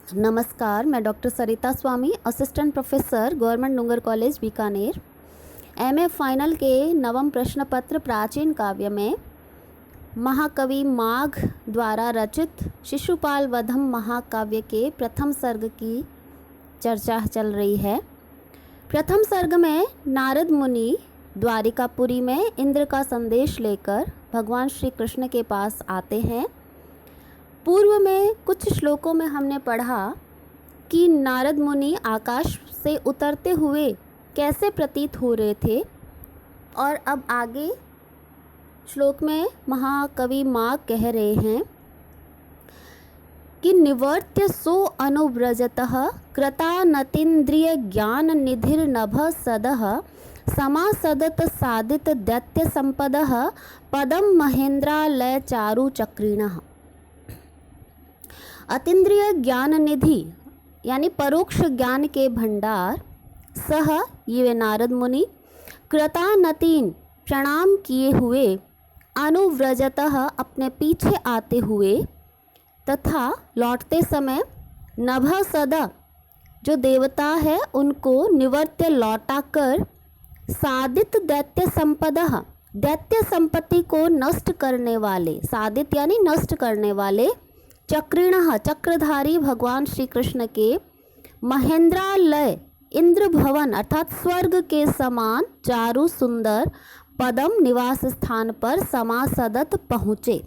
नमस्कार, मैं डॉक्टर सरिता स्वामी, assistant professor, government डूंगर college Bikaner. MA final के नवम प्रश्न पत्र प्राचीन काव्य में महाकवि माघ द्वारा रचित शिशुपाल वधम महाकाव्य के प्रथम सर्ग की चर्चा चल रही है। प्रथम सर्ग में नारद मुनि द्वारिकापुरी में इंद्र का संदेश लेकर भगवान श्री कृष्ण के पास आते हैं। पूर्व में कुछ श्लोकों में हमने पढ़ा कि नारद मुनि आकाश से उतरते हुए कैसे प्रतीत हो रहे थे, और अब आगे श्लोक में महाकवि माघ कह रहे हैं कि निवर्त्य सो अनुव्रजतः कृतानतीन्द्रिय ज्ञान निधिर्नभ सदः समासदत सादित दैत्य संपदः पदम महेंद्रालय चारु चक्रिणः। अतीन्द्रिय ज्ञान निधि यानी परोक्ष ज्ञान के भंडार सह ये नारद मुनि कृतानतीन प्रणाम किए हुए अनुव्रजतः अपने पीछे आते हुए तथा लौटते समय नभ सदा जो देवता है उनको निवर्त्य लौटाकर सादित दैत्य संपदः दैत्य संपत्ति को नष्ट करने वाले, सादित यानी नष्ट करने वाले, चक्रिणः चक्रधारी भगवान श्री कृष्ण के महेंद्रालय इंद्र भवन अर्थात स्वर्ग के समान चारु सुंदर पदम निवास स्थान पर समासदत पहुँचे।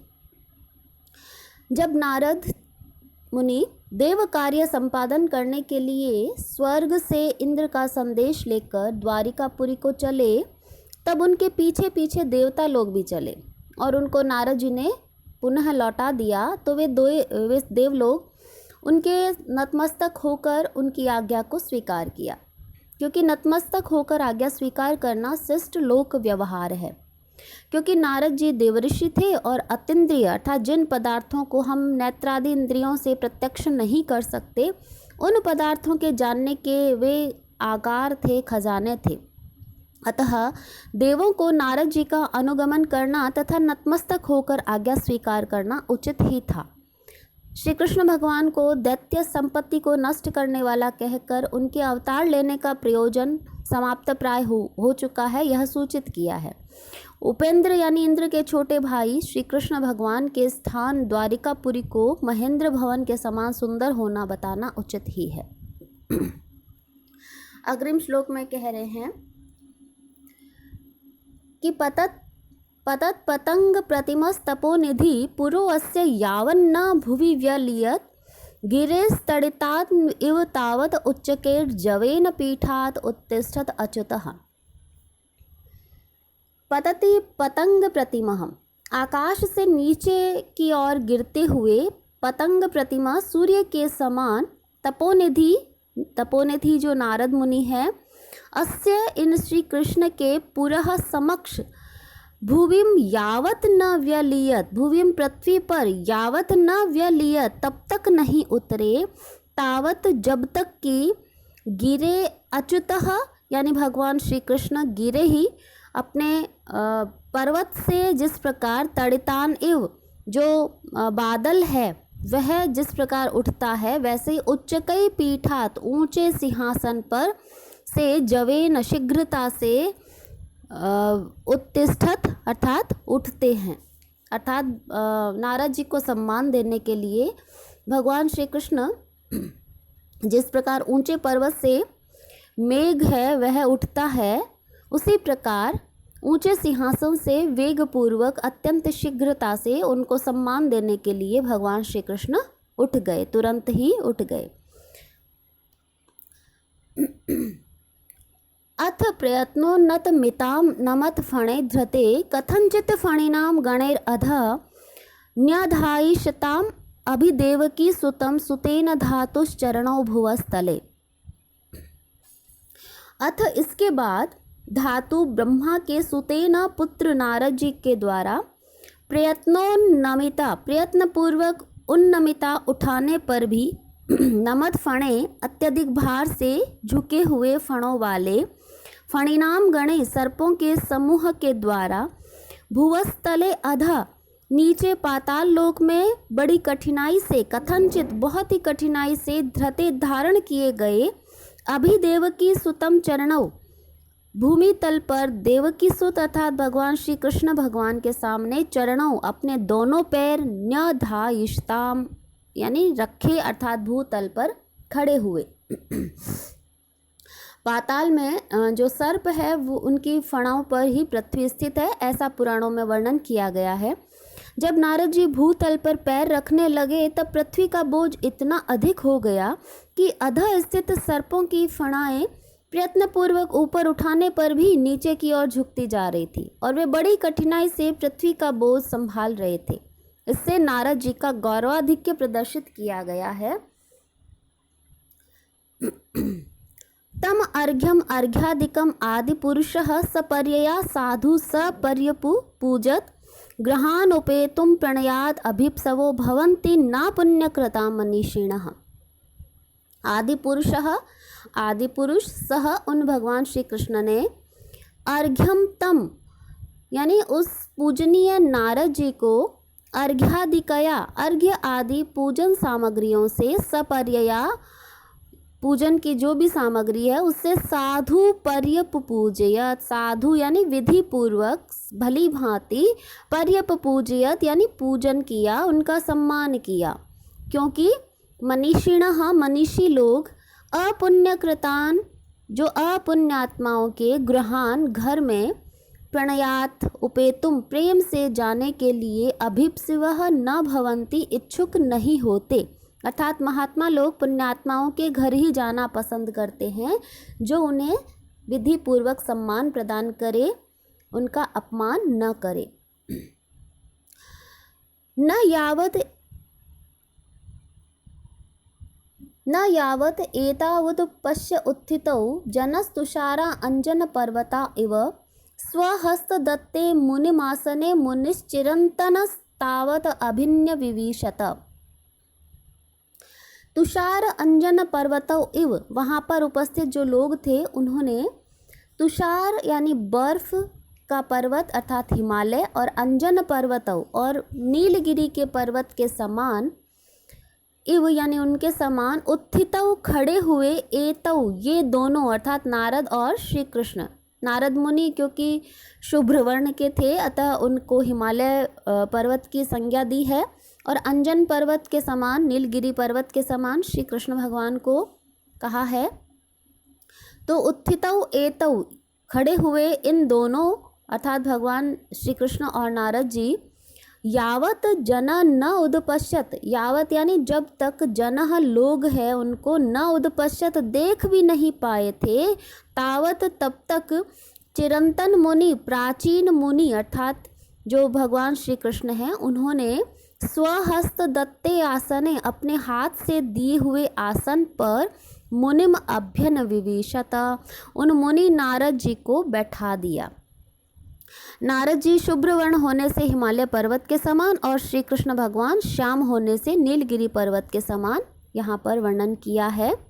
जब नारद मुनि देव कार्य संपादन करने के लिए स्वर्ग से इंद्र का संदेश लेकर द्वारिकापुरी को चले, तब उनके पीछे पीछे देवता लोग भी चले और उनको नारद जी ने पुनः लौटा दिया। तो वे देव लोग उनके नतमस्तक होकर उनकी आज्ञा को स्वीकार किया, क्योंकि नतमस्तक होकर आज्ञा स्वीकार करना शिष्ट लोक व्यवहार है। क्योंकि नारद जी देवऋषि थे और अतीन्द्रिय अर्थात जिन पदार्थों को हम नेत्रादि इंद्रियों से प्रत्यक्ष नहीं कर सकते, उन पदार्थों के जानने के वे आगार थे, खजाने थे। अतः देवों को नारद जी का अनुगमन करना तथा नतमस्तक होकर आज्ञा स्वीकार करना उचित ही था। श्री कृष्ण भगवान को दैत्य संपत्ति को नष्ट करने वाला कहकर उनके अवतार लेने का प्रयोजन समाप्त प्राय हो चुका है, यह सूचित किया है। उपेंद्र यानी इंद्र के छोटे भाई श्री कृष्ण भगवान के स्थान द्वारिकापुरी को महेंद्र भवन के समान सुंदर होना बताना उचित ही है। अग्रिम श्लोक में कह रहे हैं कि पतत पतंग प्रतिमस्तपोनिधि पुरो अस्य यावन्न भुवि व्यलीयत गिरेस्तडितात् इव तावत् उच्चकेर जवेन पीठात् उत्तिष्ठत अच्युतः। पतति पतंग प्रतिमः आकाश से नीचे की ओर गिरते हुए पतंग प्रतिमा सूर्य के समान तपोनिधि जो नारद मुनि है, अस्य इन श्री कृष्ण के पुरः समक्ष भुविम यावत न व्यलीयत, भुविम पृथ्वी पर यावत न व्यलीयत तब तक नहीं उतरे, तावत जब तक कि गिरे अच्युतः यानी भगवान श्री कृष्ण गिरे ही अपने पर्वत से जिस प्रकार तड़ितान इव जो बादल है वह जिस प्रकार उठता है, वैसे ही उच्चकई पीठात ऊंचे सिंहासन पर से जवेन शीघ्रता से उत्तिष्ठत अर्थात उठते हैं। अर्थात नारद जी को सम्मान देने के लिए भगवान श्री कृष्ण जिस प्रकार ऊंचे पर्वत से मेघ है वह उठता है, उसी प्रकार ऊंचे सिंहासन से वेगपूर्वक अत्यंत शीघ्रता से उनको सम्मान देने के लिए भगवान श्री कृष्ण उठ गए, तुरंत ही उठ गए। अथ प्रयत्नोन्नत मिताम नमत फणे धृते कथंचित फणिनाम गणैर अधः न्यधायिषताम अभिदेवकी सुतम सुतेन धातुश्चरणौ भुवस्तले। अथ इसके बाद धातु ब्रह्मा के सुतेन पुत्र नारद जी के द्वारा प्रयत्नोन्नमिता प्रयत्नपूर्वक उन्नमिता उठाने पर भी नमत फणे अत्यधिक भार से झुके हुए फणों वाले फणिनाम गणे सर्पों के समूह के द्वारा भुवस्तले अधा नीचे पाताल लोक में बड़ी कठिनाई से, कथनचित बहुत ही कठिनाई से धृते धारण किए गए अभिदेवकी सुतम चरणों, भूमि तल पर देवकी सुत अर्थात भगवान श्री कृष्ण भगवान के सामने चरणों अपने दोनों पैर न्यधायिष्ताम यानी रखे अर्थात भूतल पर खड़े हुए। पाताल में जो सर्प है वो उनकी फणों पर ही पृथ्वी स्थित है, ऐसा पुराणों में वर्णन किया गया है। जब नारद जी भूतल पर पैर रखने लगे तब पृथ्वी का बोझ इतना अधिक हो गया कि अधः स्थित सर्पों की फणाएं प्रयत्नपूर्वक ऊपर उठाने पर भी नीचे की ओर झुकती जा रही थी और वे बड़ी कठिनाई से पृथ्वी का बोझ संभाल रहे थे। इससे नारद जी का गौरवाधिक्य प्रदर्शित किया गया है। तम अर्घ्यम अर्घ्यादिकम आदि पुरुषः सपर्यया साधु सपर्यपु पूजत ग्रहान उपेतुम प्रणयाद अभिप्सवो भवन्ति ना पुण्यकृता मनीषिणः। आदि पुरुष सह उन भगवान श्री कृष्ण ने अर्घ्यम तम यानी उस पूजनीय नारद जी को अर्घ्यादिकया अर्घ्य आदि पूजन सामग्रियों से सपर्यया पूजन की जो भी सामग्री है उससे साधु पर्यप पूजयत, साधु यानी विधि पूर्वक भली भांति, पर्यप पूजयत यानी पूजन किया, उनका सम्मान किया। क्योंकि मनीषिणः मनीषी लोग अपुण्यकृतान जो अपुण्यात्माओं के गृहान घर में प्रणयात उपेतुम प्रेम से जाने के लिए अभिप्सिवः न भवन्ति इच्छुक नहीं होते, अर्थात महात्मा लोग पुण्यात्माओं के घर ही जाना पसंद करते हैं जो उन्हें विधि पूर्वक सम्मान प्रदान करे, उनका अपमान न करे। न यावत एतावत् पश्य उत्थितौ जनस्तुषारा अंजन पर्वता इव स्वहस्त दत्ते मुनिमासने मुनिश्चिरन्तनस्तावत् अभिन्य विविशत। तुषार अंजन पर्वतों इव वहाँ पर उपस्थित जो लोग थे उन्होंने तुषार यानी बर्फ का पर्वत अर्थात हिमालय और अंजन पर्वतों और नीलगिरी के पर्वत के समान इव यानी उनके समान उत्थितौ खड़े हुए एतौ ये दोनों अर्थात नारद और श्री कृष्ण। नारद मुनि क्योंकि शुभ्र वर्ण के थे अतः उनको हिमालय पर्वत की संज्ञा दी है और अंजन पर्वत के समान नीलगिरी पर्वत के समान श्री कृष्ण भगवान को कहा है। तो उत्थितौ एतौ खड़े हुए इन दोनों अर्थात भगवान श्री कृष्ण और नारद जी यावत जन न उदपश्यत यावत यानी जब तक जनः लोग है उनको न उदपश्यत देख भी नहीं पाए थे तावत तब तक चिरंतन मुनि प्राचीन मुनि अर्थात जो भगवान श्री कृष्ण हैं उन्होंने स्वहस्त दत्ते आसने अपने हाथ से दिए हुए आसन पर मुनिम अभ्यन विविशत उन मुनि नारद जी को बैठा दिया। नारद जी शुभ्र वर्ण होने से हिमालय पर्वत के समान और श्री कृष्ण भगवान श्याम होने से नीलगिरी पर्वत के समान यहाँ पर वर्णन किया है।